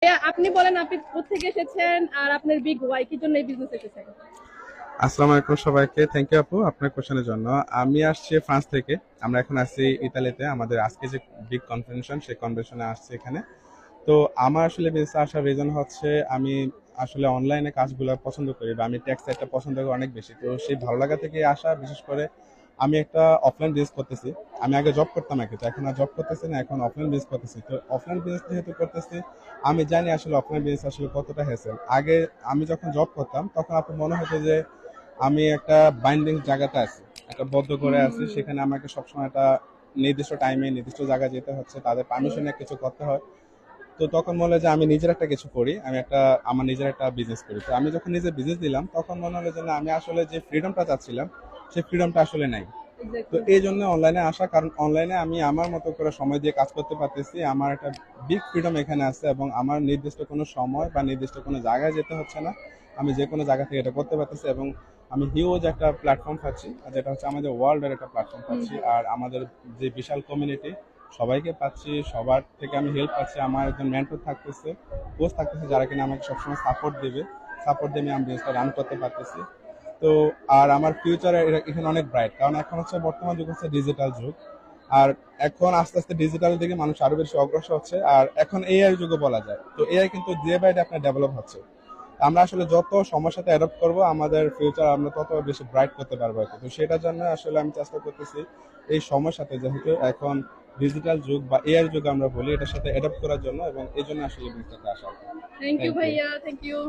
আপনি বলেন আপনি কোত্থেকে এসেছেন আর আপনার বিগ ওয়াই কি জন্য এই বিজনেস এসেছেন? আসসালামু আলাইকুম সবাইকে। থ্যাংক ইউ আপু আপনার কোশ্চেনের জন্য। আমি আসছি ফ্রান্স থেকে। আমরা এখন আছি ইতালিতে। আমাদের আজকে যে বিগ কনভেনশন সেই কনভেনশনে আসছি এখানে। তো আমার আসলে বিজনেসে আসার রিজন হচ্ছে আমি আসলে অনলাইনে কাজগুলো পছন্দ করি বা আমি টেক সাইডটা পছন্দ করি অনেক বেশি। তো সেই ভালো লাগা থেকে আসা, বিশেষ করে আমি একটা অফলাইন বিজনেস করতেছি। আমি আগে জব করতাম আগে, তো এখন আর জব করতেছি না, এখন অফলাইন বিজনেস করতেছি। তো অফলাইন বিজনেস যেহেতু করতেছি, আমি জানি আসলে অফলাইন বিজনেস আসলে কতটা হ্যাসেল। আগে আমি যখন জব করতাম তখন আপনার মনে হতো যে আমি একটা বাইন্ডিং জায়গাতে আছি, একটা বদ্ধ করে আছি, সেখানে আমাকে সবসময় একটা নির্দিষ্ট টাইমে নির্দিষ্ট জায়গায় যেতে হচ্ছে, তাদের পারমিশনে কিছু করতে হয়। তো তখন মনে হয় যে আমি নিজের একটা কিছু করি, আমি একটা আমার নিজের একটা বিজনেস করি। তো আমি যখন নিজের বিজনেস দিলাম তখন মনে হলো যে না, আমি আসলে যে ফ্রিডমটা চাচ্ছিলাম সেই ফ্রিডমটা আসলে নাই। তো এক্স্যাক্টলি। এই জন্য অনলাইনে আসা, কারণ অনলাইনে আমি আমার মতো করে সময় দিয়ে কাজ করতে পারতেছি, আমার একটা বিগ ফ্রিডম এখানে আছে এবং আমার নির্দিষ্ট কোনো সময় বা নির্দিষ্ট কোনো জায়গায় যেতে হচ্ছে না। আমি যে কোনো জায়গা থেকে এটা করতে পারতেছি এবং আমি হিউজ একটা প্ল্যাটফর্ম পাচ্ছি, আর যেটা হচ্ছে আমাদের ওয়ার্ল্ডের একটা প্ল্যাটফর্ম পাচ্ছি। আর আমাদের যে বিশাল কমিউনিটি, সবাইকে পাচ্ছি, সবার থেকে আমি হেল্প পাচ্ছি। আমার একজন মেন্টর থাকতেছে, কোচ থাকতেছে, যারা কিনা আমাকে সবসময় সাপোর্ট দেবে। সাপোর্ট দিয়ে আমি বিজনেসটা রান করতে পারতেছি। তো আর আমার ফিউচার এখানে অনেক ব্রাইট, কারণ এখন হচ্ছে বর্তমান যুগ হচ্ছে ডিজিটাল যুগ। আর এখন আস্তে আস্তে ডিজিটাল দিকে মানুষ আরো বেশি অগ্রসর হচ্ছে, আর এখন এআই যুগে বলা যায়। তো এআই কিন্তু ডে বাই ডে আপনার ডেভেলপ হচ্ছে। আমরা আসলে যত সময়ের সাথে অ্যাডপ্ট করবো, আমাদের ফিউচার আমরা তত বেশি ব্রাইট করতে পারবো আর কি। তো সেটার জন্য আসলে আমি চেষ্টা করতেছি এই সময়ের সাথে, যেহেতু এখন ডিজিটাল যুগ বা এআই যুগ আমরা বলি, এটার সাথে অ্যাডপ্ট করার জন্য, এবং এই জন্য আসলে এই বিজনেসটাতে আসা। Thank you thank you. ভাইয়া, থ্যাংক ইউ।